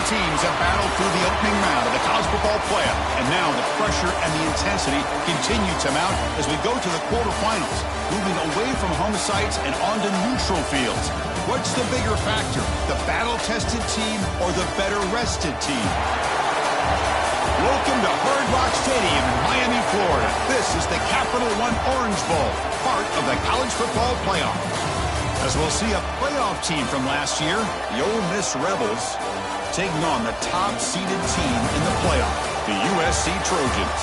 teams have battled through the opening round of the college football playoff, and now the pressure and the intensity continue to mount as we go to the quarterfinals, moving away from home sites and onto neutral fields. What's the bigger factor, the battle-tested team or the better-rested team? Welcome to Hard Rock Stadium in Miami, Florida. This is the Capital One Orange Bowl, part of the college football playoff. As we'll see a playoff team from last year, the Ole Miss Rebels, taking on the top-seeded team in the playoff, the USC Trojans.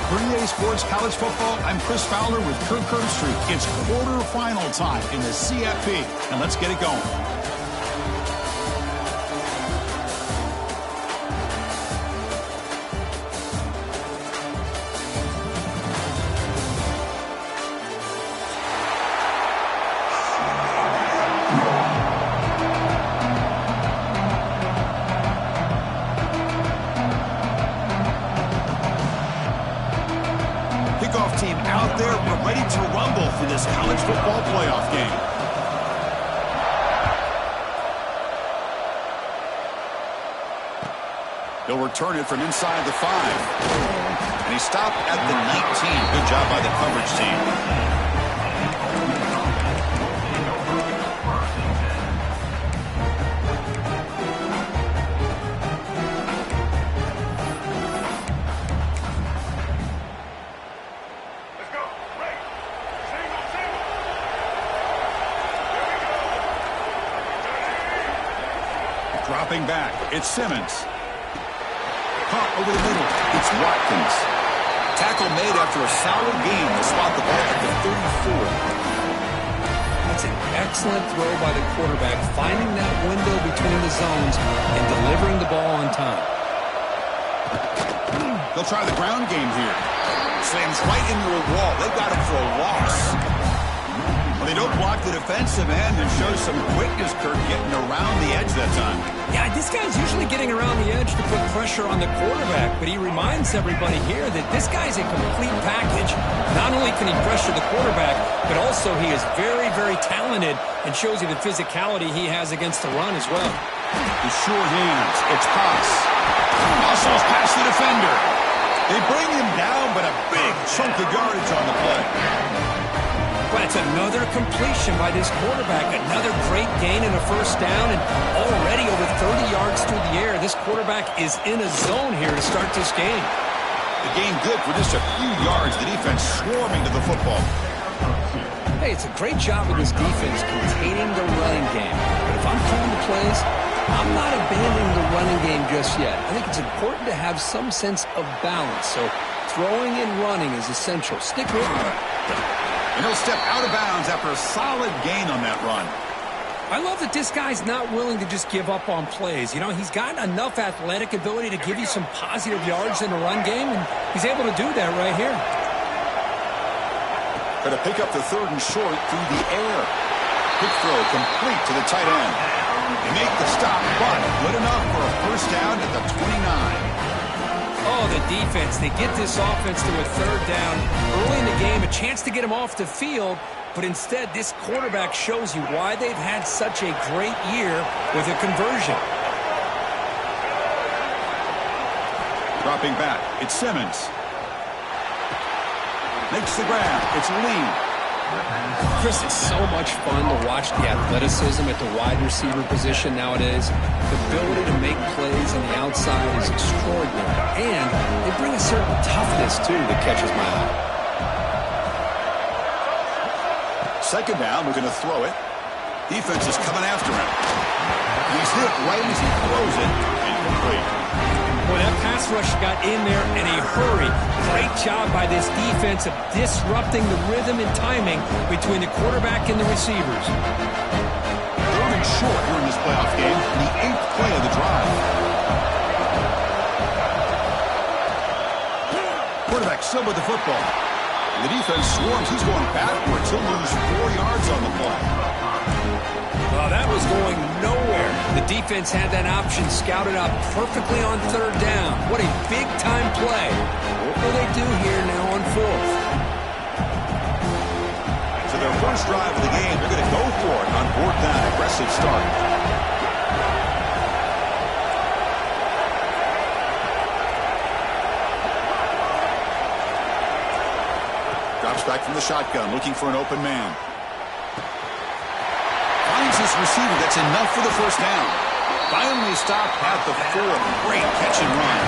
For EA Sports College Football, I'm Chris Fowler with Kirk Herbstreit. It's quarterfinal time in the CFP, and let's get it going. Team out there, we're ready to rumble for this college football playoff game. He'll return it from inside the 5. And he stopped at the 19. Good job by the coverage team. Dropping back, it's Simmons. Caught over the middle, it's Watkins. Tackle made after a solid gain to spot the ball at the 34. That's an excellent throw by the quarterback, finding that window between the zones and delivering the ball on time. They'll try the ground game here. Slams right into a wall. They've got him for a loss. Well, they don't block the defensive end and show some quickness, Kirk, getting around the edge that time. Yeah, this guy's usually getting around the edge to put pressure on the quarterback, but he reminds everybody here that this guy's a complete package. Not only can he pressure the quarterback, but also he is very, very talented and shows you the physicality he has against the run as well. The sure hands, it's pass. Muscles past the defender. They bring him down, but a big chunk of yardage on the play. But it's another completion by this quarterback. Another great gain and a first down, and already over 30 yards through the air. This quarterback is in a zone here to start this game. The game good for just a few yards. The defense swarming to the football. Hey, it's a great job of this defense containing the running game. But if I'm calling the plays, I'm not abandoning the running game just yet. I think it's important to have some sense of balance. So throwing and running is essential. Stick with me. And he'll step out of bounds after a solid gain on that run. I love that this guy's not willing to just give up on plays. You know, he's got enough athletic ability to give you some positive yards in the run game, and he's able to do that right here. Going to pick up the 3rd and short through the air. Quick throw complete to the tight end. They make the stop, but good enough for a first down at the 29. Oh, the defense. They get this offense to a 3rd down. Early in the game, a chance to get him off the field, but instead this quarterback shows you why they've had such a great year with a conversion. Dropping back, it's Simmons. Makes the grab, it's Lee. Chris, it's so much fun to watch the athleticism at the wide receiver position nowadays. The ability to make plays on the outside is extraordinary. And they bring a certain toughness, too, that catches my eye. 2nd down, we're going to throw it. Defense is coming after him. He's hit right as he throws it. Incomplete. Boy, that pass rush got in there in a hurry. Great job by this defense of disrupting the rhythm and timing between the quarterback and the receivers. 3rd and short here in this playoff game, the 8th play of the drive. Quarterback still with the football. The defense swarms. He's going backwards. He'll lose 4 yards on the play. Well, that was going nowhere. The defense had that option scouted out perfectly on 3rd down. What a big-time play. What will they do here now on 4th? So their first drive of the game, they're going to go for it on 4th down. Aggressive start. Drops back from the shotgun, looking for an open man. Finds his receiver. That's enough for the first down. Finally stopped at the 4. Great catch and run.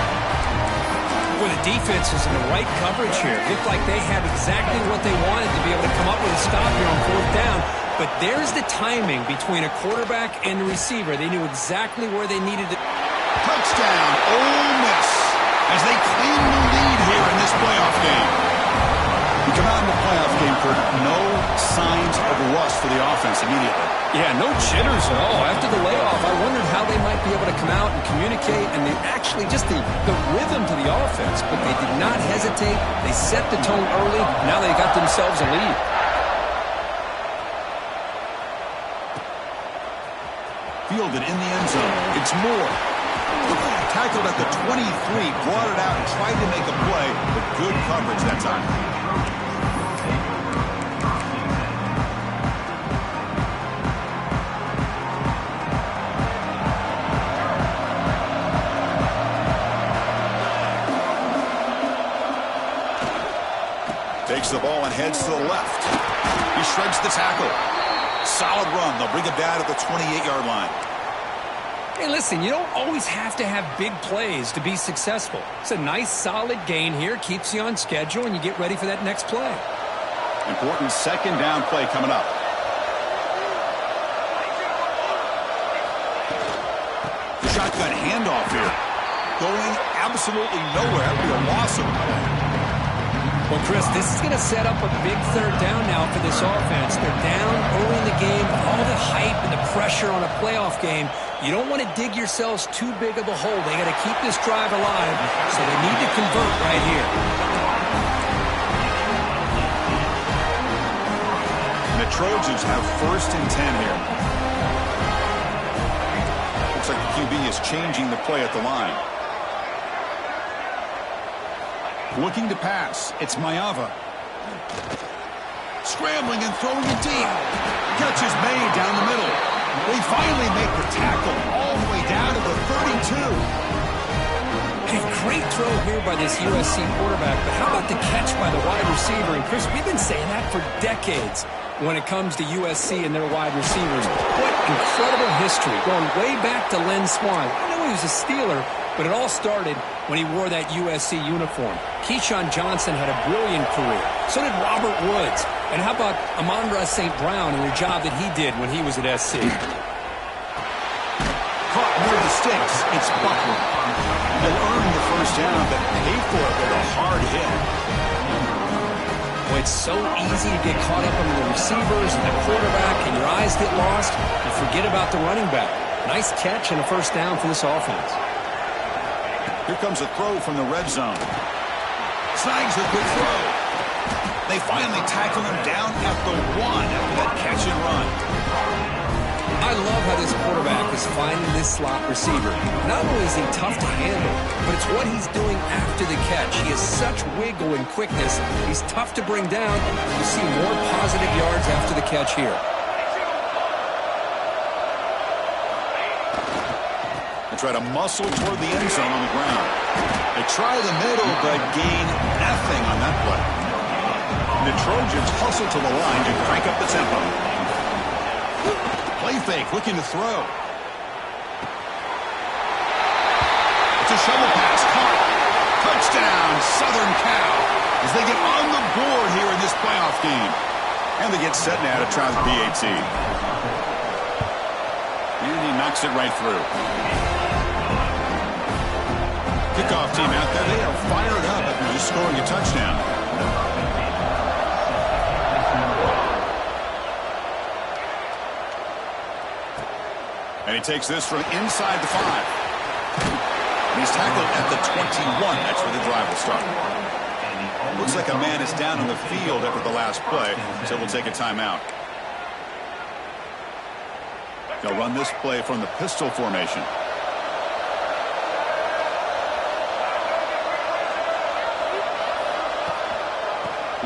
Well, the defense is in the right coverage here. It looked like they had exactly what they wanted to be able to come up with a stop here on 4th down. But there's the timing between a quarterback and the receiver. They knew exactly where they needed to. Touchdown, Ole Miss, as they claim the lead here in this playoff game. You come out in the playoff game, Kurt, no signs of rust for the offense immediately. Yeah, no jitters at all. After the layoff, I wondered how they might be able to come out and communicate and actually just the rhythm to the offense. But they did not hesitate. They set the tone early. Now they got themselves a lead. Fielded in the end zone. It's Moore. Tackled at the 23, brought it out and tried to make a play, but good coverage that time. Takes the ball and heads to the left. He shreds the tackle. Solid run. They'll bring it down at the 28-yard line. Hey, listen, you don't always have to have big plays to be successful. It's a nice, solid gain here. Keeps you on schedule, and you get ready for that next play. Important second down play coming up. The shotgun handoff here. Going absolutely nowhere. That would be a loss of play. Well, Chris, this is going to set up a big 3rd down now for this offense. They're down early in the game. All the hype and the pressure on a playoff game. You don't want to dig yourselves too big of a hole. They got to keep this drive alive, so they need to convert right here. The Trojans have 1st and 10 here. Looks like the QB is changing the play at the line. Looking to pass. It's Mayava. Scrambling and throwing it deep. Catch is made down the middle. They finally make the tackle all the way down to the 32. Hey, great throw here by this USC quarterback, but how about the catch by the wide receiver? And Chris, we've been saying that for decades when it comes to USC and their wide receivers. What incredible history, going way back to Len Swan. I know he was a Steeler, but it all started when he wore that USC uniform. Keyshawn Johnson had a brilliant career. So did Robert Woods. And how about Amon-Ra St. Brown and the job that he did when he was at SC? Caught near the sticks. It's Buckler. They'll earn the first down, but pay for it with a hard hit. Boy, it's so easy to get caught up on the receivers and the quarterback, and your eyes get lost. You forget about the running back. Nice catch and a first down for this offense. Here comes a throw from the red zone. Snags a good throw. They finally tackle him down at the 1 after that catch and run. I love how this quarterback is finding this slot receiver. Not only is he tough to handle, but it's what he's doing after the catch. He has such wiggle and quickness. He's tough to bring down. You see more positive yards after the catch here. They try to muscle toward the end zone on the ground. They try the middle, but gain nothing on that play. The Trojans hustle to the line to crank up the tempo. Play fake, looking to throw. It's a shovel pass, caught. Touchdown, Southern Cal, as they get on the board here in this playoff game. And they get set now to try the PAT. And he knocks it right through. Kickoff team out there, they are fired up after just scoring a touchdown. And he takes this from inside the 5. And he's tackled at the 21. That's where the drive will start. Looks like a man is down on the field after the last play, so we'll take a timeout. They'll run this play from the pistol formation.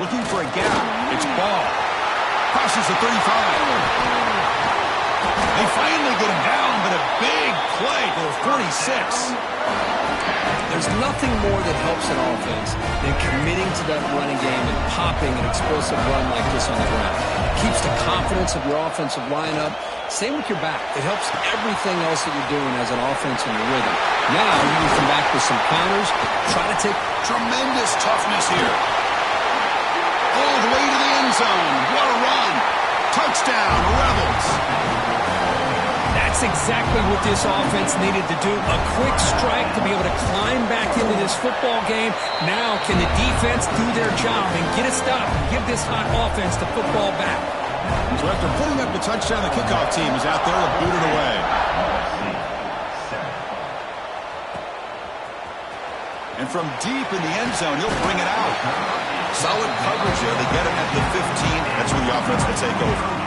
Looking for a gap. It's Ball. Crosses the 35. They finally get him down, but a big play to the 46. There's nothing more that helps an offense than committing to that running game and stopping an explosive run like this on the ground. Keeps the confidence of your offensive lineup. Same with your back. It helps everything else that you're doing as an offense in your rhythm. Now you can come back with some counters. Try to take tremendous toughness here. All the way to the end zone. What a run. Touchdown, Rebels. That's exactly what this offense needed to do. A quick strike to be able to climb back into this football game. Now can the defense do their job and get a stop and give this hot offense the football back? So after putting up the touchdown, the kickoff team is out there to boot it away. And from deep in the end zone, he'll bring it out. Solid coverage there. They get him at the 15. That's where the offense will take over.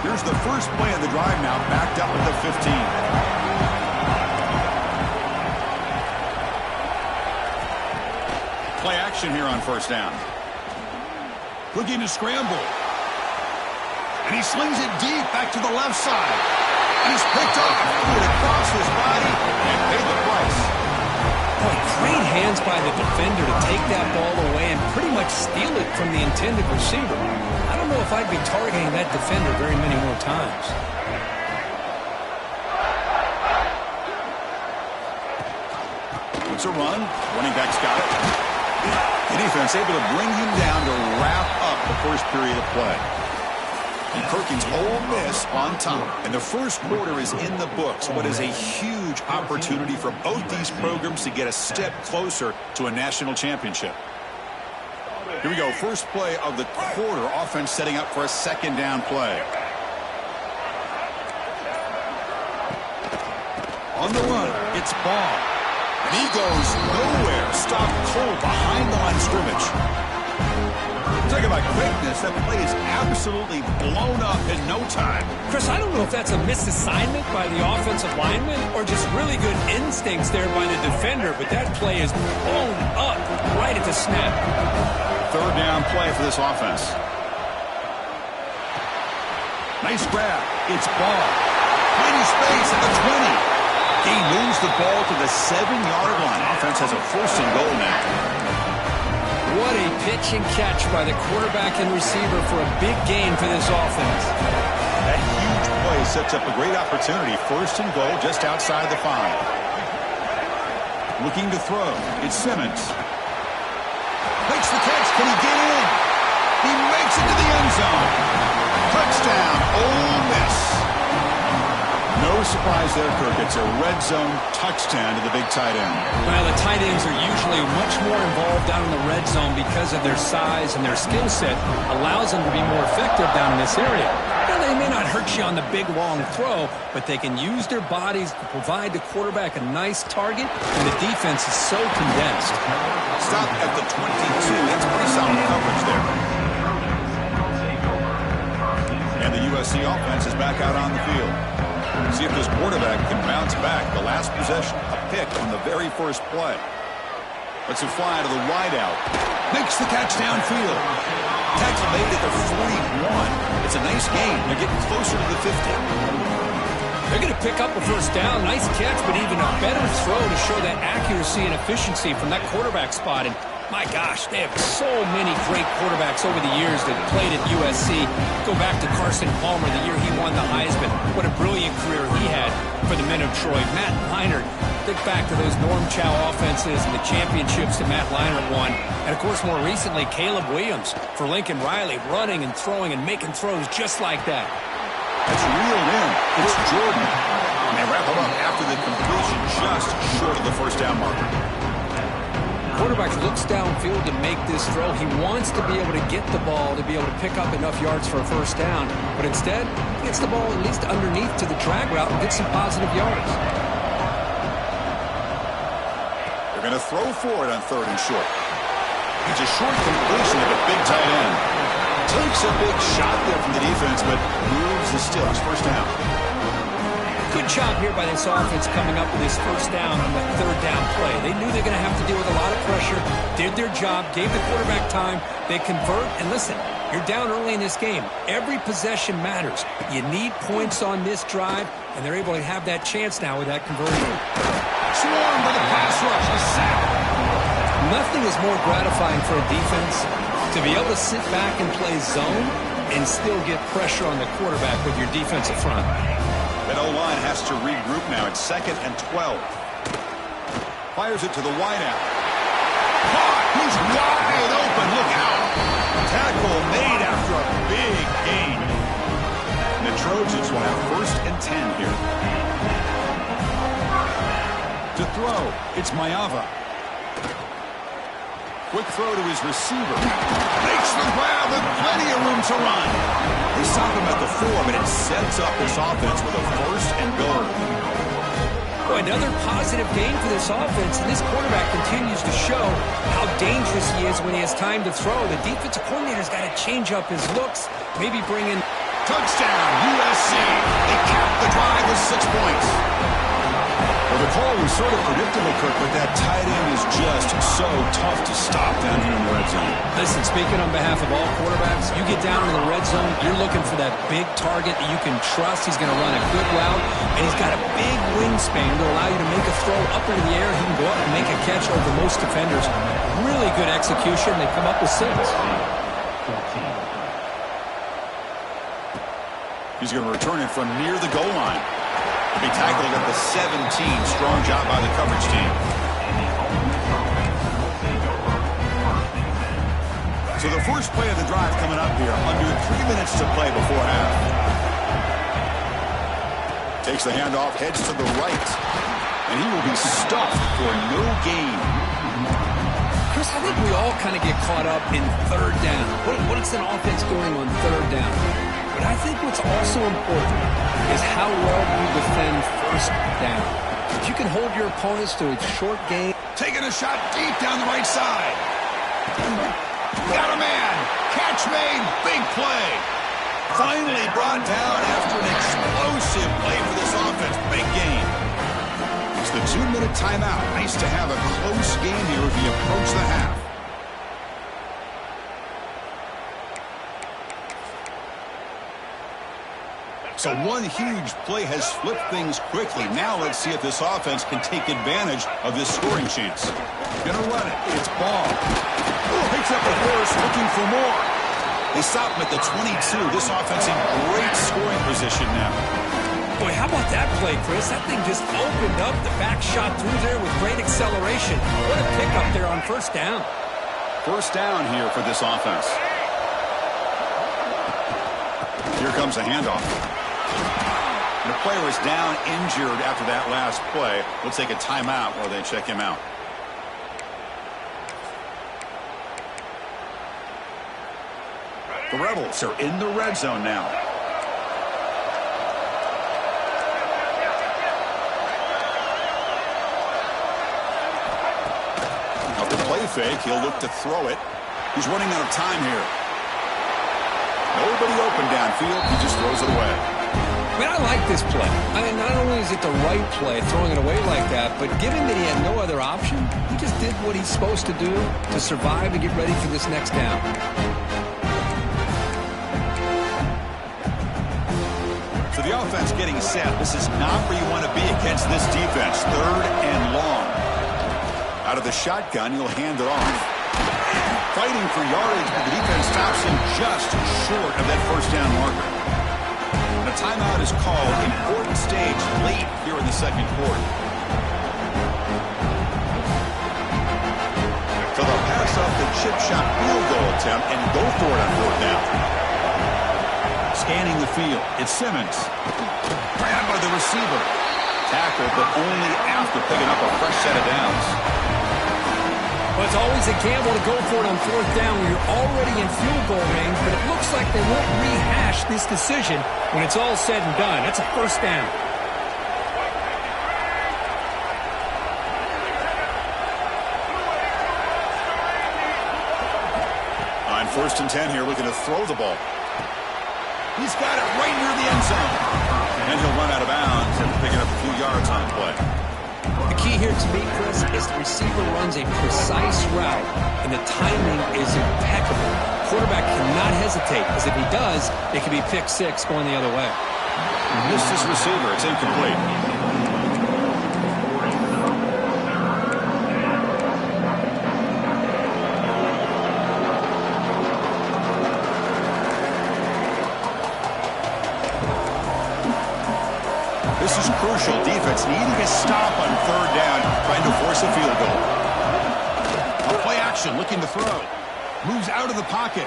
Here's the first play of the drive now, backed up at the 15. Play action here on first down. Looking to scramble. And he slings it deep back to the left side. And he's picked off. Threw it across his body and paid the price. Boy, great hands by the defender to take that ball away and pretty much steal it from the intended receiver. I don't know if I'd be targeting that defender very many more times. It's a run. Running back's got it. The defense able to bring him down to wrap up the first period of play. And Perkins, Ole Miss on top. And the first quarter is in the books. What is a huge opportunity for both these programs to get a step closer to a national championship. Here we go. First play of the quarter. Offense setting up for a second down play. On the run, it's Ball. And he goes nowhere. Stopped cold behind the line of scrimmage. Talking about quickness, that play is absolutely blown up in no time. Chris, I don't know if that's a misassignment by the offensive lineman or just really good instincts there by the defender, but that play is blown up right at the snap. Third down play for this offense. Nice grab. It's Ball. Tiny space at the 20. He moves the ball to the 7-yard line. Offense has a first and goal now. What a pitch and catch by the quarterback and receiver for a big gain for this offense. That huge play sets up a great opportunity. First and goal just outside the 5. Looking to throw. It's Simmons. Makes the catch. Can he get in? He makes it to the end zone. Touchdown, Ole Miss. No surprise there, Kirk. It's a red zone touchdown to the big tight end. Well, the tight ends are usually much more involved down in the red zone because of their size and their skill set allows them to be more effective down in this area. Now, they may not hurt you on the big, long throw, but they can use their bodies to provide the quarterback a nice target, and the defense is so condensed. Stop at the 22. That's pretty solid coverage there. And the USC offense is back out on the field. See if this quarterback can bounce back. The last possession, a pick on the very first play. Lets it fly to the wideout. Makes the catch downfield. Tackle made at the 41. It's a nice gain. They're getting closer to the 50. They're going to pick up a first down. Nice catch, but even a better throw to show that accuracy and efficiency from that quarterback spot. And my gosh, they have so many great quarterbacks over the years that played at USC. Go back to Carson Palmer, the year he won the Heisman. What a brilliant career he had for the men of Troy. Matt Leinart, think back to those Norm Chow offenses and the championships that Matt Leinart won. And, of course, more recently, Caleb Williams for Lincoln Riley, running and throwing and making throws just like that. That's reeled in. It's Jordan. And they wrap him up after the completion just short of the first down marker. Quarterback looks downfield to make this throw. He wants to be able to get the ball to be able to pick up enough yards for a first down. But instead, he gets the ball at least underneath to the drag route and gets some positive yards. They're going to throw for it on third and short. It's a short completion of a big tight end. Takes a big shot there from the defense, but moves the sticks. First down. Good job here by this offense coming up with this first down on the third down play. They knew they're going to have to deal with a lot of pressure, did their job, gave the quarterback time. They convert, and listen, you're down early in this game. Every possession matters. You need points on this drive, and they're able to have that chance now with that conversion. Swarmed by the pass rush, a sack. nothing is more gratifying for a defense to be able to sit back and play zone and still get pressure on the quarterback with your defensive front. That O-line has to regroup now. It's 2nd and 12. Fires it to the wideout. Caught! He's wide open. Look out! Tackle made after a big gain. And the Trojans will have 1st and 10 here. To throw, it's Mayava. Quick throw to his receiver. Makes the grab with plenty of room to run. They stop him at the 4, but it sets up this offense with a 1st and goal. Boy, another positive game for this offense, and this quarterback continues to show how dangerous he is when he has time to throw. The defensive coordinator's got to change up his looks, maybe bring in... Touchdown, USC. They cap the drive with 6 points. Well, the call was sort of predictable, Kirk, but that tight end is just so tough to stop down here in the red zone. Listen, speaking on behalf of all quarterbacks, you get down in the red zone, you're looking for that big target that you can trust. He's going to run a good route, and he's got a big wingspan to allow you to make a throw up into the air. He can go up and make a catch over most defenders. Really good execution. They come up with 6. He's going to return it from near the goal line. He'll be tackled at the 17. Strong job by the coverage team. So the first play of the drive coming up here. Under 3 minutes to play before half. Takes the handoff, heads to the right. And he will be stuffed for no gain. Chris, I think we all kind of get caught up in 3rd down. What is an offense doing on 3rd down? But I think what's also important is how well you defend 1st down. If you can hold your opponents to a short game. Taking a shot deep down the right side. Got a man. Catch made. Big play. Finally brought down after an explosive play for this offense. Big game. It's the 2-minute timeout. Nice to have a close game here as we approach the half. So one huge play has flipped things quickly. Now let's see if this offense can take advantage of this scoring chance. Gonna run it. It's Ball. Picks up the horse, looking for more. They stop him at the 22. This offense in great scoring position now. Boy, how about that play, Chris? That thing just opened up. The back shot through there with great acceleration. What a pickup there on 1st down. 1st down here for this offense. Here comes the handoff. The player is down injured after that last play. We'll take a timeout while they check him out. The Rebels are in the red zone now. Off the play fake, he'll look to throw it. He's running out of time here. Nobody open downfield. He just throws it away. I mean, I like this play. I mean, not only is it the right play, throwing it away like that, but given that he had no other option, he just did what he's supposed to do to survive and get ready for this next down. So the offense getting set. This is not where you want to be against this defense. 3rd and long. Out of the shotgun, he'll hand it off. Fighting for yardage, but the defense stops him just short of that 1st down marker. And a timeout is called. Important stage late here in the 2nd quarter. So they'll pass off the chip shot field goal attempt and go for it on 4th down. Scanning the field, it's Simmons. Grabbed by the receiver. Tackled, but only after picking up a fresh set of downs. Well, it's always a gamble to go for it on 4th down when you're already in field goal range, but it looks like they won't rehash this decision when it's all said and done. That's a 1st down. On 1st and 10 here, looking to throw the ball. He's got it right near the end zone. And he'll run out of bounds after picking up a few yards on the play. The key here to me, Chris, is the receiver runs a precise route, and the timing is impeccable. Quarterback cannot hesitate, because if he does, it could be pick 6 going the other way. Missed his receiver. It's incomplete. crucial defense needing a stop on third down, trying to force a field goal. A play action, looking to throw. Moves out of the pocket.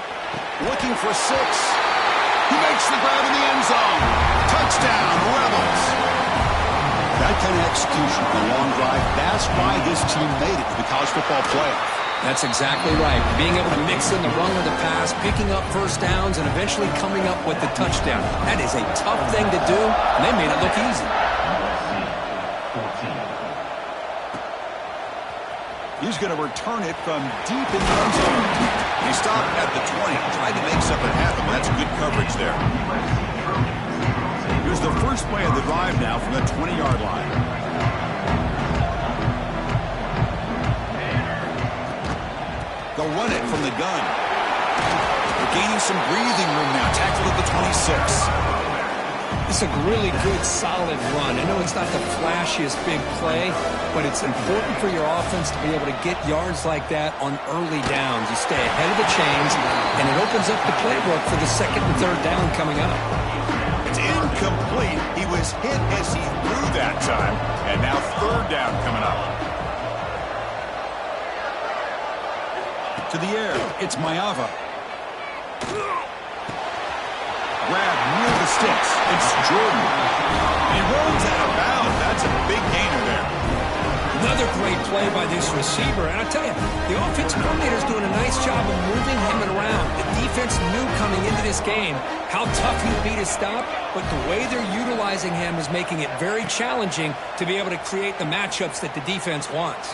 Looking for 6. He makes the grab in the end zone. Touchdown, Rebels. That kind of execution on a long drive, that's why this team made it to the college football playoff. That's exactly right. Being able to mix in the run with the pass, picking up first downs, and eventually coming up with the touchdown. That is a tough thing to do, and they made it look easy. He's going to return it from deep in the end zone. He stopped at the 20, tried to make something happen, but that's good coverage there. Here's the first play of the drive now from the 20-yard line. They'll run it from the gun. They're gaining some breathing room now. Tackled at the 26. It's a really good, solid run. I know it's not the flashiest big play, but it's important for your offense to be able to get yards like that on early downs. You stay ahead of the chains, and it opens up the playbook for the second and third down coming up. It's incomplete. He was hit as he threw that time, and now third down coming up. To the air, it's Mayava. Grab near the sticks. It's Jordan. He rolls out of bounds. That's a big gainer there. Another great play by this receiver. And I tell you, the offense coordinator's doing a nice job of moving him around. The defense knew coming into this game how tough he'd be to stop, but the way they're utilizing him is making it very challenging to be able to create the matchups that the defense wants.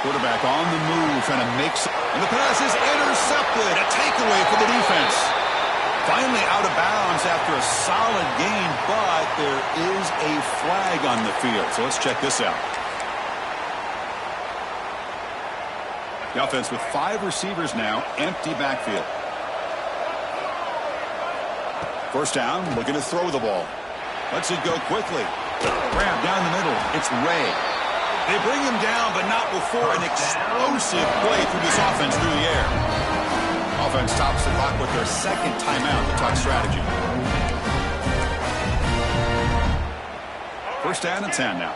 Quarterback on the move, trying to make some, and the pass is intercepted. A takeaway for the defense. Finally out of bounds after a solid gain, but there is a flag on the field. So let's check this out. The offense with 5 receivers now, empty backfield. First down, looking to throw the ball. Lets it go quickly. Grab down the middle. It's Ray. They bring him down, but not before an explosive play through this offense through the air. Offense stops the clock with their second timeout to talk strategy. First down and 10 now.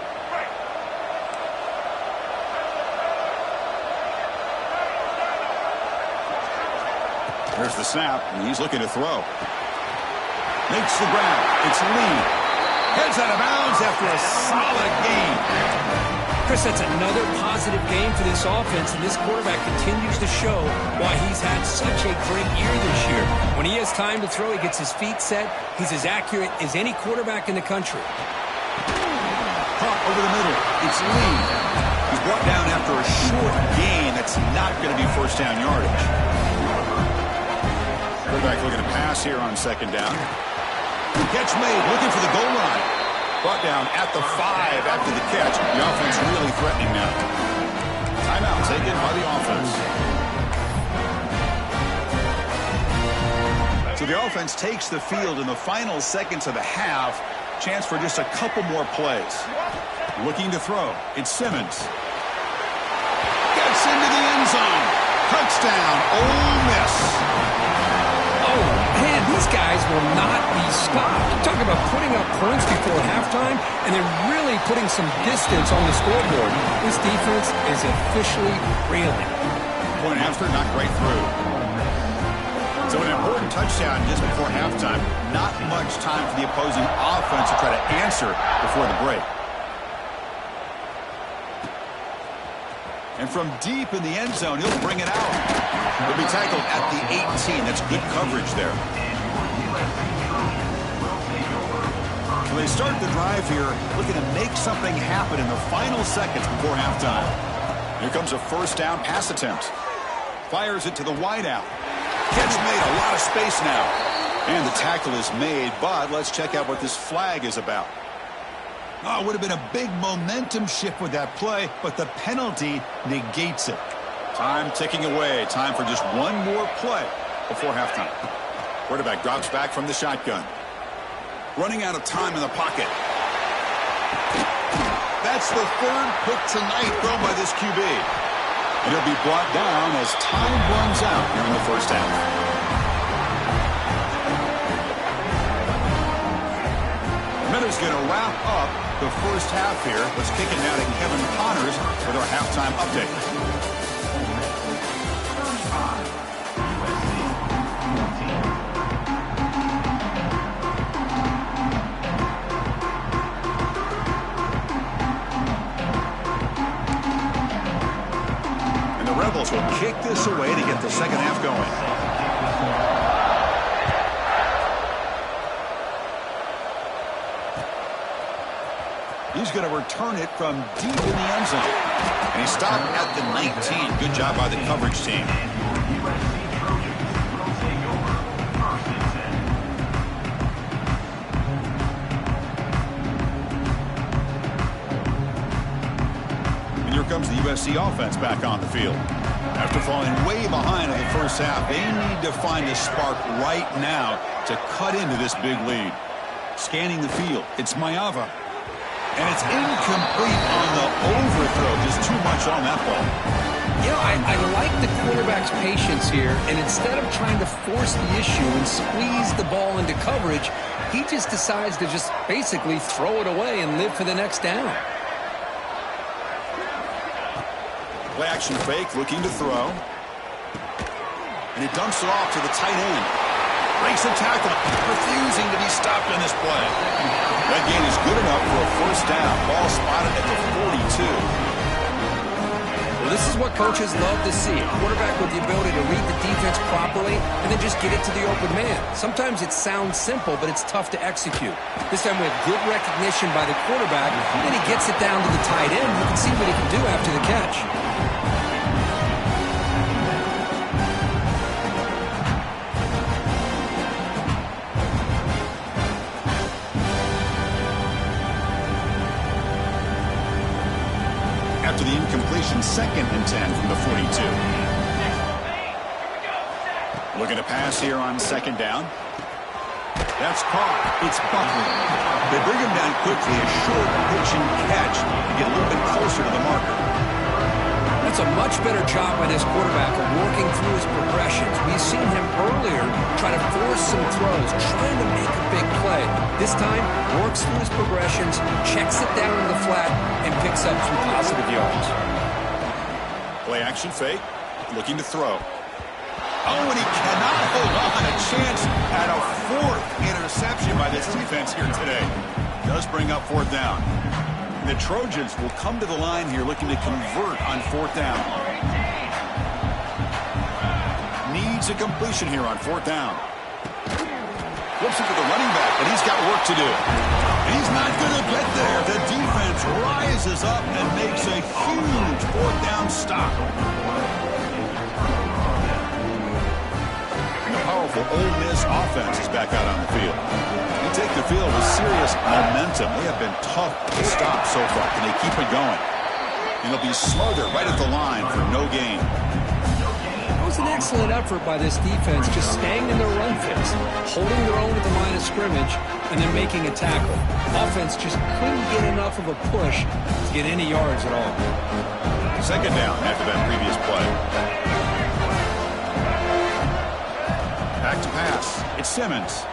There's the snap, and he's looking to throw. Makes the grab. It's Lee. Heads out of bounds after a solid game. Chris, that's another positive game for this offense, and this quarterback continues to show why he's had such a great year this year. When he has time to throw, he gets his feet set. He's as accurate as any quarterback in the country. Caught over the middle. It's Lee. He's brought down after a short gain. That's not going to be first down yardage. Quarterback looking to pass here on second down. Catch made, looking for the goal line. Brought down at the 5 after the catch. The offense really threatening now. Timeout taken by the offense. So the offense takes the field in the final seconds of the half. Chance for just a couple more plays. Looking to throw. It's Simmons. Gets into the end zone. Touchdown, Ole Miss. Oh, man, these guys will not be stopped. Talk about putting up points before halftime and then really putting some distance on the scoreboard. This defense is officially reeling. Point after, not great through. So an important touchdown just before halftime. Not much time for the opposing offense to try to answer before the break. And from deep in the end zone, he'll bring it out. He'll be tackled at the 18. That's good coverage there. So they start the drive here, looking to make something happen in the final seconds before halftime. Here comes a first down pass attempt. Fires it to the wideout. Catch made, a lot of space now. And the tackle is made, but let's check out what this flag is about. Oh, it would have been a big momentum shift with that play, but the penalty negates it. Time ticking away. Time for just one more play before halftime. Quarterback drops back from the shotgun. Running out of time in the pocket. That's the third pick tonight thrown by this QB. And he'll be brought down as time runs out here in the first half. is going to wrap up the first half here. Let's kick it now to Kevin Connors with our halftime update. Rebels will kick this away to get the second half going. He's going to return it from deep in the end zone. And he stopped at the 19. Good job by the coverage team. And here comes the USC offense back on the field. After falling way behind in the first half, they need to find a spark right now to cut into this big lead. Scanning the field, it's Mayava. And it's incomplete on the overthrow. Just too much on that ball. You know, I like the quarterback's patience here, and instead of trying to force the issue and squeeze the ball into coverage, he just decides to just basically throw it away and live for the next down. Play action fake, looking to throw. And he dumps it off to the tight end. Breaks the tackle, refusing to be stopped in this play. That gain is good enough for a first down. Ball spotted at the 42. Well, this is what coaches love to see. A quarterback with the ability to read the defense properly and then just get it to the open man. Sometimes it sounds simple, but it's tough to execute. This time we have good recognition by the quarterback, and then he gets it down to the tight end. You can see what he can do after the catch. After the incompletion, 2nd and 10 from the 42. Looking to pass here on 2nd down. That's caught. It's Buckley. They bring him down quickly. A short pitch and catch to get a little bit closer to the marker. That's a much better job by this quarterback of working through his progressions. We've seen him earlier try to force some throws, trying to make a big play. This time, works through his progressions, checks it down in the flat, and picks up some positive yards. Play action fake, looking to throw. Oh, and he cannot hold on. A chance at a 4th interception by this defense here today. Does bring up 4th down. The Trojans will come to the line here looking to convert on 4th down. Needs a completion here on 4th down. Flips it to the running back, but he's got work to do. He's not going to get there. The defense rises up and makes a huge 4th down stop. And the powerful Ole Miss offense is back out on the field. They take the field with serious momentum. They have been tough to stop so far. Can they keep it going? And they'll be smothered right at the line for no gain. It was an excellent effort by this defense, just staying in their run fits, holding their own at the line of scrimmage, and then making a tackle. Offense just couldn't get enough of a push to get any yards at all. 2nd down after that previous play. Back to pass. It's Simmons.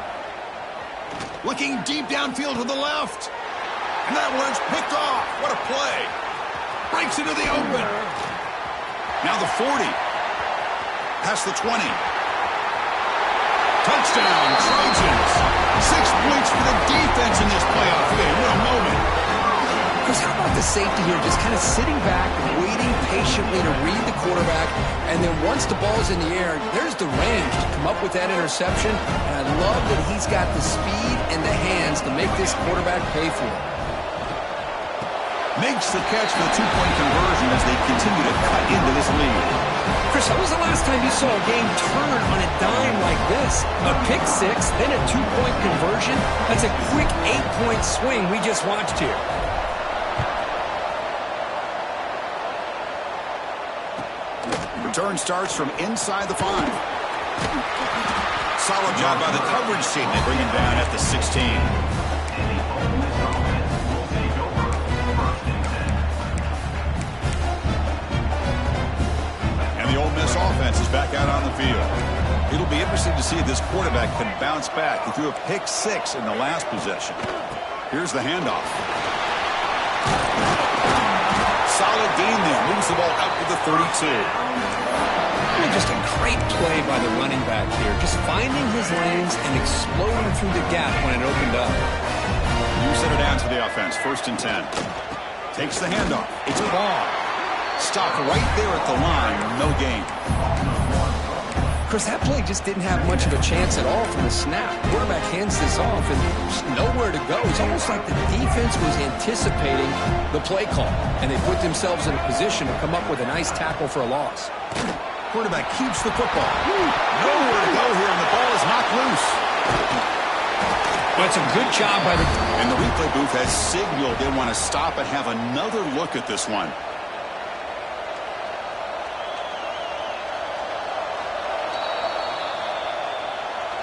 Looking deep downfield to the left. And that one's picked off. What a play. Breaks into the open. Now the 40. Past the 20. Touchdown, Trojans. 6 points for the defense in this playoff game. What a moment. Chris, how about the safety here? Just kind of sitting back, waiting patiently to read the quarterback, and then once the ball's in the air, there's the range to come up with that interception. And I love that he's got the speed and the hands to make this quarterback pay for it. Makes the catch for the 2-point conversion as they continue to cut into this lead. Chris, when was the last time you saw a game turn on a dime like this? A pick 6, then a 2-point conversion? That's a quick 8-point swing we just watched here. Return starts from inside the 5. Solid job by the coverage team. They bring him down at the 16. And the Ole Miss offense is back out on the field. It'll be interesting to see if this quarterback can bounce back. He threw a pick 6 in the last possession. Here's the handoff. Solid gain there. Moves the ball out to the 32. Just a great play by the running back here. Just finding his lanes and exploding through the gap when it opened up. You set it down to the offense. 1st and 10. Takes the handoff. It's a ball. Stopped right there at the line. No gain. Chris, that play just didn't have much of a chance at all from the snap. Quarterback hands this off and just nowhere to go. It's almost like the defense was anticipating the play call, and they put themselves in a position to come up with a nice tackle for a loss. Quarterback keeps the football. Nowhere to go here, and the ball is knocked loose. But it's a good job by the... And the replay booth has signaled they want to stop and have another look at this one.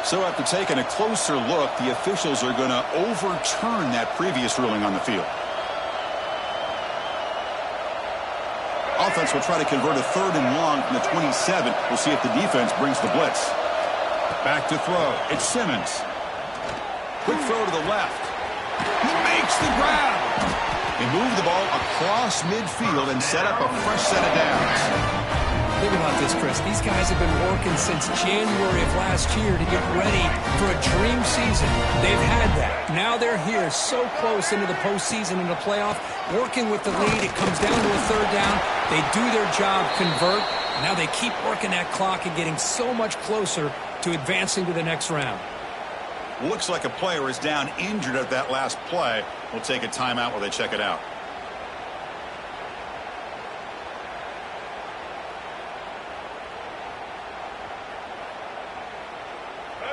So after taking a closer look, the officials are going to overturn that previous ruling on the field. Offense will try to convert a 3rd and long from the 27. We'll see if the defense brings the blitz. Back to throw. It's Simmons. Quick throw to the left. He makes the grab. They move the ball across midfield and set up a fresh set of downs. Think about this, Chris. These guys have been working since January of last year to get ready for a dream season. They've had that. Now they're here so close into the postseason and the playoff, working with the lead. It comes down to a 3rd down. They do their job, convert. Now they keep working that clock and getting so much closer to advancing to the next round. Looks like a player is down injured at that last play. We'll take a timeout while they check it out.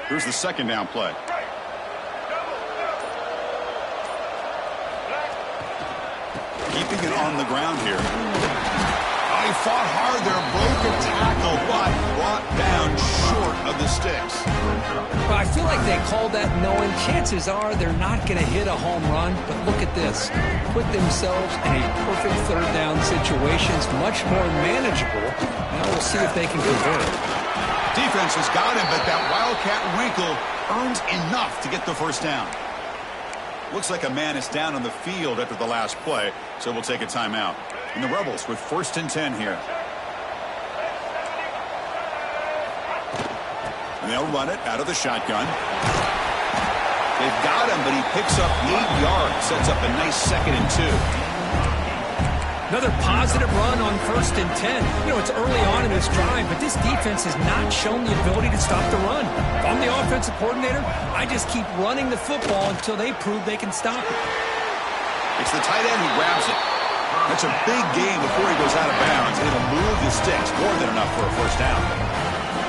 Here's the 2nd down play. Keeping it on the ground here. Oh, he fought hard there, broke a tackle, but brought down short of the sticks. Well, I feel like they called that knowing chances are they're not going to hit a home run, but look at this. Put themselves in a perfect 3rd down situation. It's much more manageable. Now we'll see if they can convert it. Defense has got him, but that Wildcat wrinkle earns enough to get the 1st down. Looks like a man is down on the field after the last play, so we'll take a timeout. And the Rebels with 1st and 10 here. And they'll run it out of the shotgun. They've got him, but he picks up 8 yards, sets up a nice 2nd and 2. Another positive run on 1st and 10. You know, it's early on in this drive, but this defense has not shown the ability to stop the run. If I'm the offensive coordinator, I just keep running the football until they prove they can stop it. It's the tight end who grabs it. That's a big gain before he goes out of bounds. It'll move the sticks more than enough for a 1st down.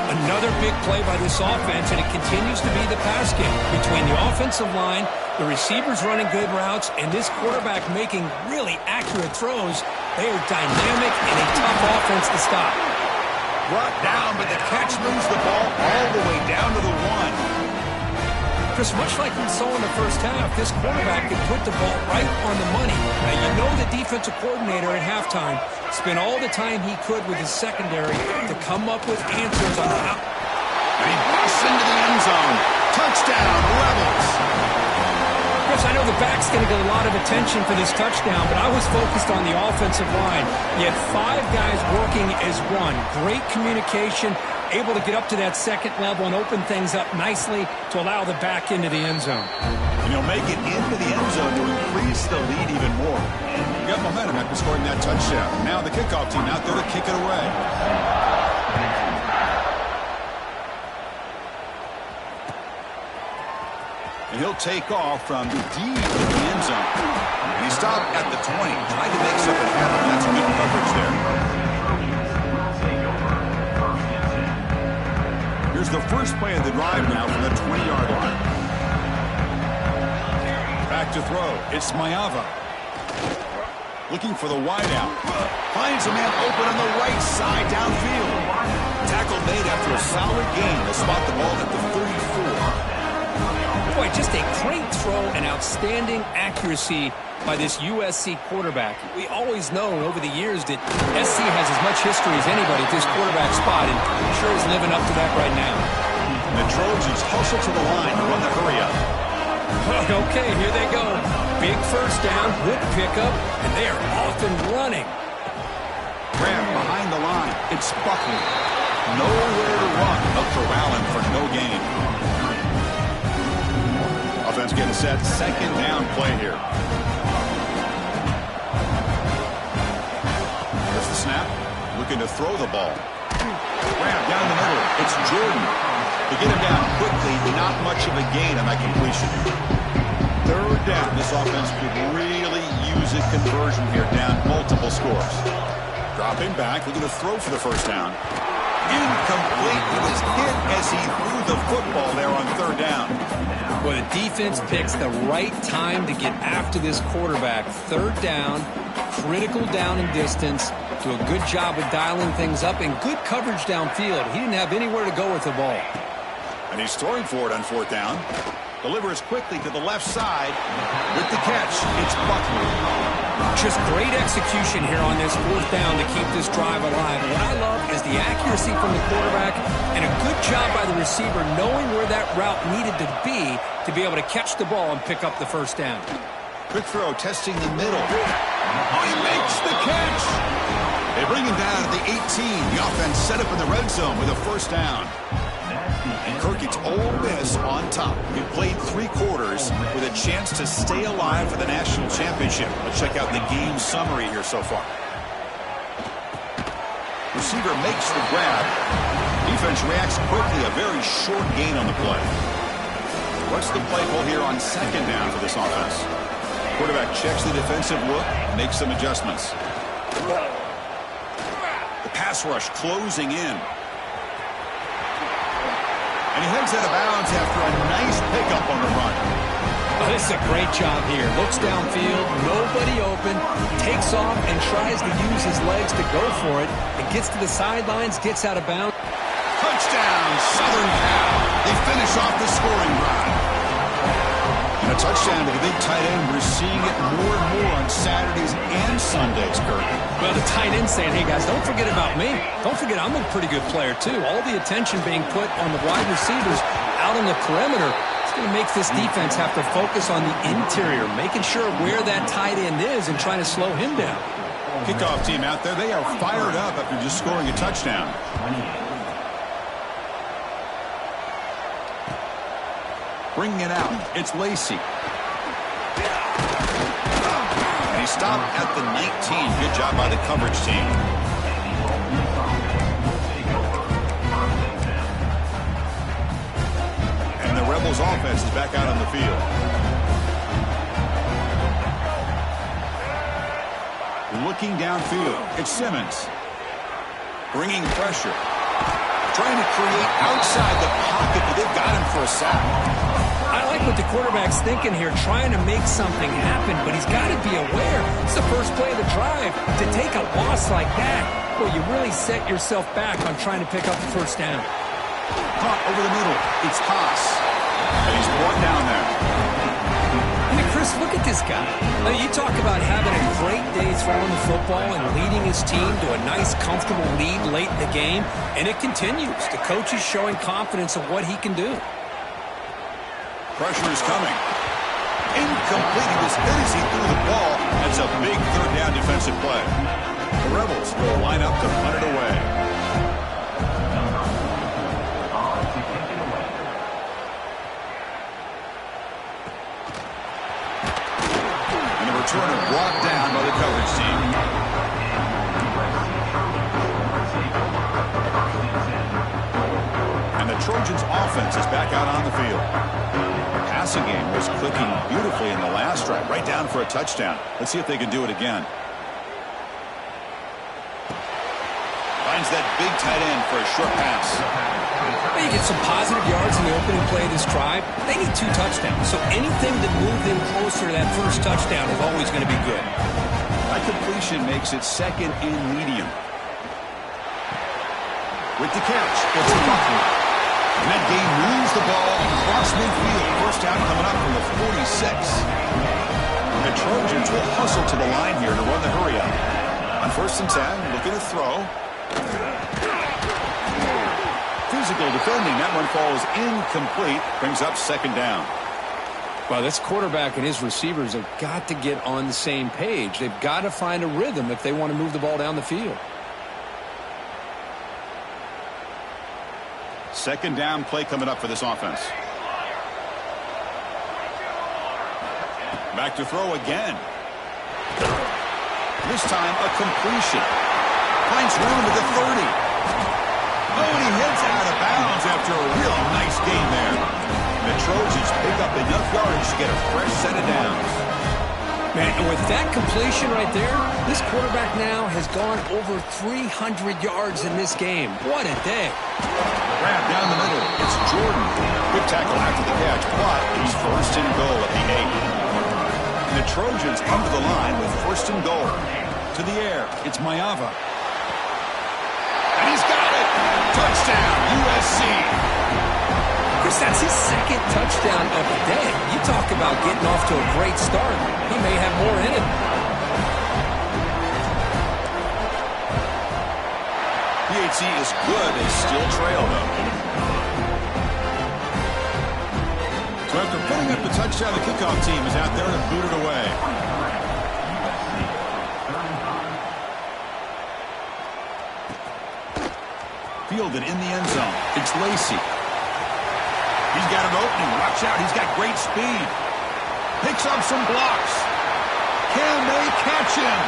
Another big play by this offense, and it continues to be the pass game between the offensive line, the receivers running good routes, and this quarterback making really accurate throws. They are dynamic and a tough offense to stop. Brought down, but the catch moves the ball all the way down to the 1. Chris, much like we saw in the 1st half, this quarterback could put the ball right on the money. Now, you know the defensive coordinator at halftime spent all the time he could with his secondary to come up with answers on how. And he busts into the end zone. Touchdown, Rebels. Chris, I know the back's going to get a lot of attention for this touchdown, but I was focused on the offensive line. You had 5 guys working as one. Great communication, able to get up to that 2nd level and open things up nicely to allow the back into the end zone. And he'll make it into the end zone to increase the lead even more. You got momentum after scoring that touchdown. Now the kickoff team out there to kick it away. And he'll take off from deep in the end zone. He stopped at the 20, trying to make something happen. That's good coverage there. Here's the first play of the drive now from the 20-yard line. Back to throw. It's Mayava. Looking for the wideout. Finds a man open on the right side downfield. Tackle made after a solid gain. They'll spot the ball at the 34. Boy, just a great throw and outstanding accuracy by this USC quarterback. We always known over the years that SC has as much history as anybody at this quarterback spot, and I'm sure he's living up to that right now. The Trojans hustle to the line to run the hurry up. Okay, here they go. Big first down, good pickup, and they are off and running. Grab behind the line. It's Buckley. Nowhere to run. They'll corral him for no gain. Offense getting set. Second down play here. There's the snap. Looking to throw the ball. Grab down the middle. It's Jordan. To get him down quickly, not much of a gain on that completion. Third down. This offense could really use a conversion here, down multiple scores. Dropping back, looking to throw for the first down. Incomplete. He was hit as he threw the football there on third down. Well, the defense picks the right time to get after this quarterback. Third down, critical down and distance. Do a good job of dialing things up and good coverage downfield. He didn't have anywhere to go with the ball. And he's throwing for it on fourth down. Delivers quickly to the left side. With the catch, it's Buckley. Just great execution here on this fourth down to keep this drive alive. And what I love is the accuracy from the quarterback and a good job by the receiver knowing where that route needed to be able to catch the ball and pick up the first down. Quick throw, testing the middle. Oh, he makes the catch. They bring him down at the 18. The offense set up in the red zone with a first down. And Kirk gets Ole Miss on top. He played 3 quarters with a chance to stay alive for the national championship. Let's check out the game summary here so far. Receiver makes the grab. Defense reacts quickly. A very short gain on the play. What's the play call here on second down for this offense? Quarterback checks the defensive look, makes some adjustments. The pass rush closing in. And he heads out of bounds after a nice pickup on the run. Oh, this is a great job here. Looks downfield, nobody open, takes off and tries to use his legs to go for it. And gets to the sidelines, gets out of bounds. Touchdown, Southern Cal. They finish off the scoring drive. And a touchdown to the big tight end. We're seeing it more and more on Saturdays and Sundays, Kurt. Well, the tight end saying, hey, guys, don't forget about me. Don't forget I'm a pretty good player, too. All the attention being put on the wide receivers out on the perimeter. It's going to make this defense have to focus on the interior, making sure where that tight end is and trying to slow him down. Kickoff team out there. They are fired up after just scoring a touchdown. Bringing it out, it's Lacey. And he stopped at the 19. Good job by the coverage team. And the Rebels offense is back out on the field. Looking downfield, it's Simmons. Bringing pressure. Trying to create outside the pocket, but they've got him for a sack. I like what the quarterback's thinking here, trying to make something happen, but he's got to be aware. It's the first play of the drive. To take a loss like that, well, you really set yourself back on trying to pick up the first down. Caught over the middle. It's Haas. And he's brought down there. I mean, Chris, look at this guy. Now, you talk about having a great day throwing the football and leading his team to a nice, comfortable lead late in the game, and it continues. The coach is showing confidence of what he can do. Pressure is coming. Incomplete. He was hit as he threw the ball. That's a big third down defensive play. The Rebels will line up to punt it away. And the returner brought down by the coverage team. And the Trojans offense is back out on the field. Passing game was clicking beautifully in the last drive, right down for a touchdown. Let's see if they can do it again. Finds that big tight end for a short pass. Well, you get some positive yards in the opening play of this drive. They need 2 touchdowns, so anything to move them closer to that first touchdown is always going to be good. That completion makes it second and medium. With the catch, it's Buckley. And that game moves the ball across midfield. First down coming up from the 46. The Trojans will hustle to the line here to run the hurry up. On 1st and 10, looking to throw. Physical defending. That one falls incomplete. Brings up second down. Well, this quarterback and his receivers have got to get on the same page. They've got to find a rhythm if they want to move the ball down the field. Second down play coming up for this offense. Back to throw again. This time a completion. Finds room at the 30. Oh, and he heads out of bounds after a real nice gain there. The Trojans pick up enough yards to get a fresh set of downs. Man, and with that completion right there, this quarterback now has gone over 300 yards in this game. What a day. Grab down the middle. It's Jordan. Good tackle after the catch, but it's first and goal at the 8. And the Trojans into the line with first and goal. To the air, it's Mayava. And he's got it! Touchdown, USC! Chris, that's his second touchdown of the day. You talk about getting off to a great start. He may have more in him. PHC is good. They still trail, though. So after putting up the touchdown, the kickoff team is out there to boot it away. Fielded in the end zone. It's Lacey. He's got an opening. Watch out. He's got great speed. Picks up some blocks. Can they catch him?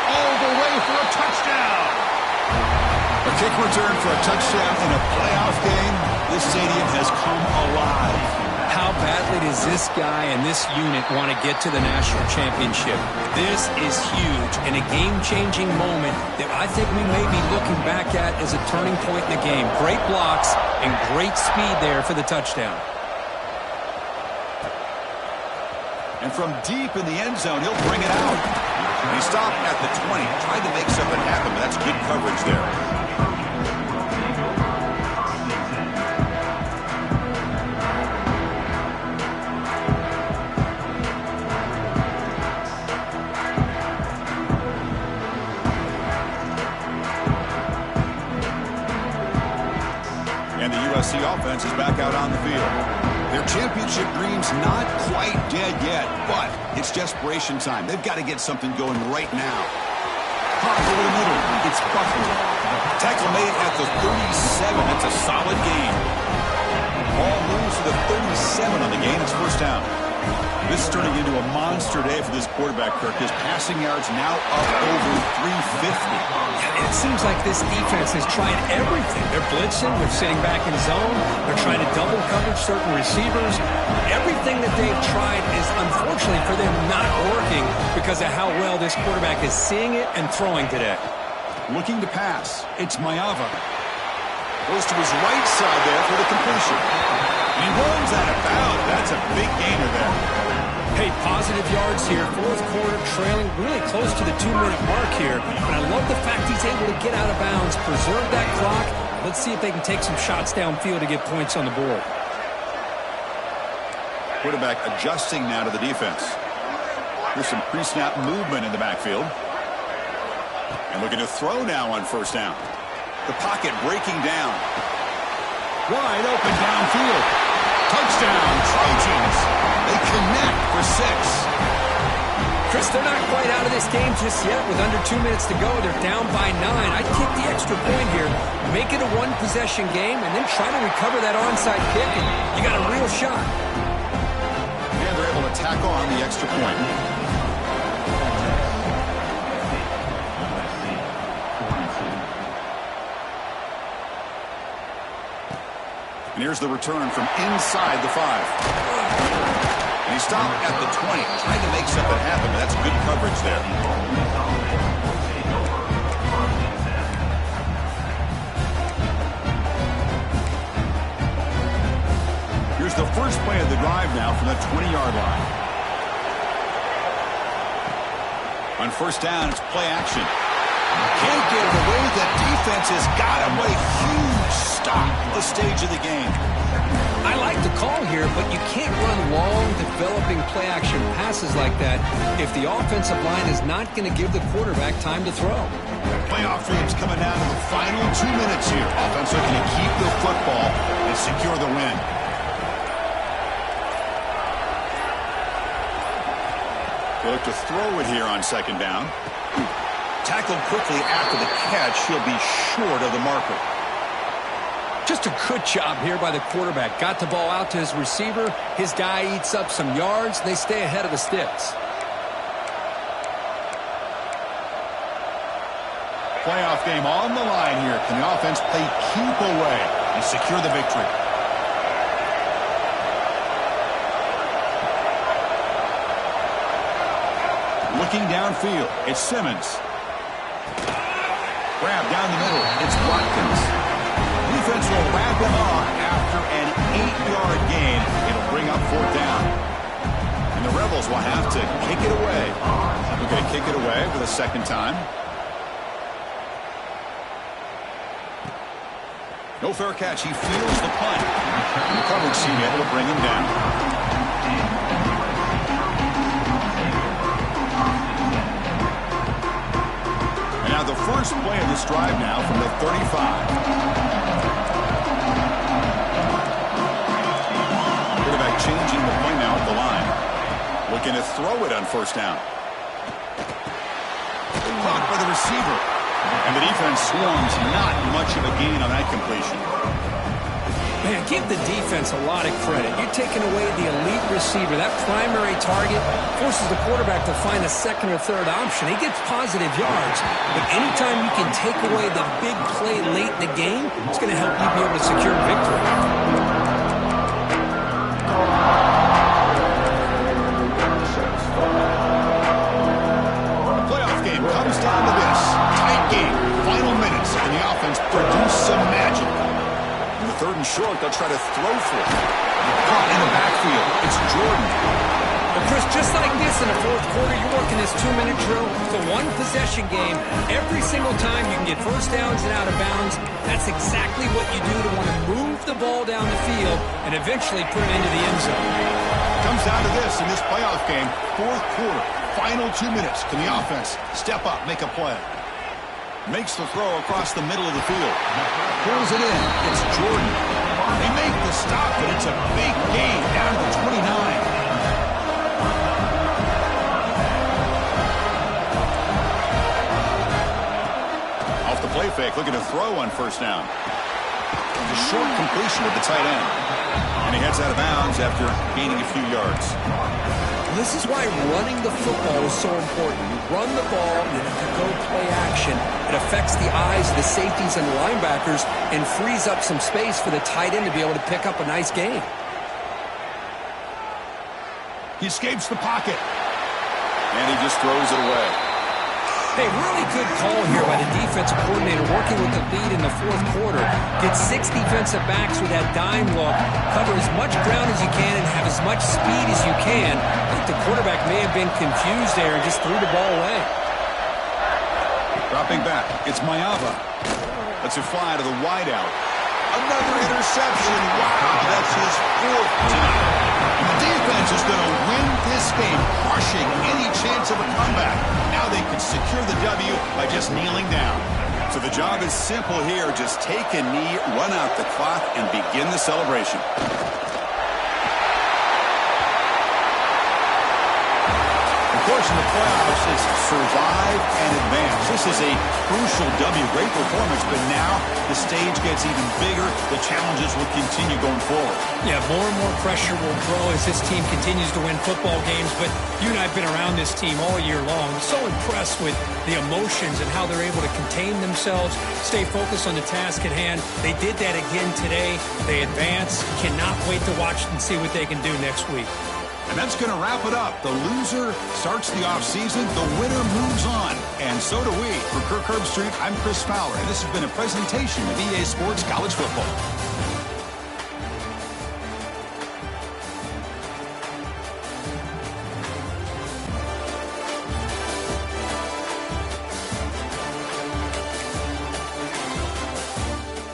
All the way for a touchdown. A kick return for a touchdown in a playoff game. This stadium has come alive. How badly does this guy and this unit want to get to the national championship? This is huge and a game-changing moment that I think we may be looking back at as a turning point in the game. Great blocks and great speed there for the touchdown. And from deep in the end zone, he'll bring it out. He stopped at the 20, tried to make something happen, but that's good coverage there. The offense is back out on the field. Their championship dream's not quite dead yet, but it's desperation time. They've got to get something going right now. Hop over the middle. It's Buffalo. Tackle made at the 37. That's a solid gain. Ball moves to the 37 on the gain. It's first down. This is turning into a monster day for this quarterback, Kirk. His passing yards now up over 350. It seems like this defense is trying everything. They're blitzing. They're sitting back in zone. They're trying to double coverage certain receivers. Everything that they've tried is, unfortunately for them, not working because of how well this quarterback is seeing it and throwing today. Looking to pass. It's Mayava. Goes to his right side there for the completion. And he rolls out of bounds. That's a big gainer there. Hey, positive yards here. Fourth quarter trailing really close to the 2-minute mark here. But I love the fact he's able to get out of bounds, preserve that clock. Let's see if they can take some shots downfield to get points on the board. Quarterback adjusting now to the defense. There's some pre-snap movement in the backfield. And looking to throw now on first down. The pocket breaking down. Wide open downfield. Touchdown, Trojans. They connect for 6. Chris, they're not quite out of this game just yet. With under 2 minutes to go, they're down by 9. I'd kick the extra point here. Make it a one-possession game, and then try to recover that onside kick, and you got a real shot. And they're able to tackle on the extra point. And here's the return from inside the 5. And he stopped at the 20, trying to make something happen, but that's good coverage there. Here's the first play of the drive now from the 20-yard line. On first down, it's play action. Can't get it away. The defense has got him. What a huge stop at the stage of the game. I like the call here, but you can't run long, developing play-action passes like that if the offensive line is not going to give the quarterback time to throw. Playoff game's coming down to the final 2 minutes here. Offense looking to keep the football and secure the win. They'll look to throw it here on second down. Tackled quickly after the catch. He'll be short of the marker. Just a good job here by the quarterback. Got the ball out to his receiver. His guy eats up some yards. They stay ahead of the sticks. Playoff game on the line here. Can the offense play keep away and secure the victory? Looking downfield, it's Simmons. Grab down the middle, it's Watkins. Defense will wrap him up after an 8-yard gain. It'll bring up fourth down. And the Rebels will have to kick it away. We're going to kick it away for the second time. No fair catch. He feels the punt. The coverage team able to bring him down. And now the first play of this drive now from the 35. Quarterback changing the play now at the line. Looking to throw it on first down. Caught by the receiver. And the defense swarms, not much of a gain on that completion. Man, give the defense a lot of credit. You're taking away the elite receiver. That primary target forces the quarterback to find a second or third option. He gets positive yards. But anytime you can take away the big play late in the game, it's going to help you be able to secure victory. Playoff game comes down to this. Tight game. Final minutes. And the offense produce some magic. In the third and short, they'll try to throw for it. Caught in the backfield. It's Jordan. Well, Chris, just like this in the fourth quarter, you're working this 2-minute drill. It's a one-possession game. Every single time you can get first downs and out of bounds. That's exactly what you do to want to move the ball down the field and eventually put it into the end zone. Comes down to this in this playoff game. Fourth quarter. Final 2 minutes. Can the offense step up, make a play? Makes the throw across the middle of the field. Pulls it in. It's Jordan. They make the stop, but it's a big gain down to 29. Off the play fake, looking to throw on first down. A short completion with the tight end. And he heads out of bounds after gaining a few yards. This is why running the football is so important. You run the ball, and if you go play action, it affects the eyes of the safeties and the linebackers and frees up some space for the tight end to be able to pick up a nice gain. He escapes the pocket. And he just throws it away. Hey, really good call here by the defensive coordinator working with the lead in the fourth quarter. Get 6 defensive backs with that dime look. Cover as much ground as you can and have as much speed as you can. I think the quarterback may have been confused there and just threw the ball away. Dropping back, it's Mayava. Lets it fly to the wideout. Another interception. Wow, that's his 4th tonight. The defense is going to win this game, crushing any chance of a comeback. Now they can secure the W by just kneeling down. So the job is simple here. Just take a knee, run out the clock, and begin the celebration. Of course, in the playoffs, it's survive and advance. This is a crucial W. Great performance, but now the stage gets even bigger. The challenges will continue going forward. Yeah, more and more pressure will grow as this team continues to win football games, but you and I have been around this team all year long. So impressed with the emotions and how they're able to contain themselves, stay focused on the task at hand. They did that again today. They advance. Cannot wait to watch and see what they can do next week. And that's going to wrap it up. The loser starts the offseason. The winner moves on. And so do we. For Kirk Herbstreit, I'm Chris Fowler, and this has been a presentation of EA Sports College Football.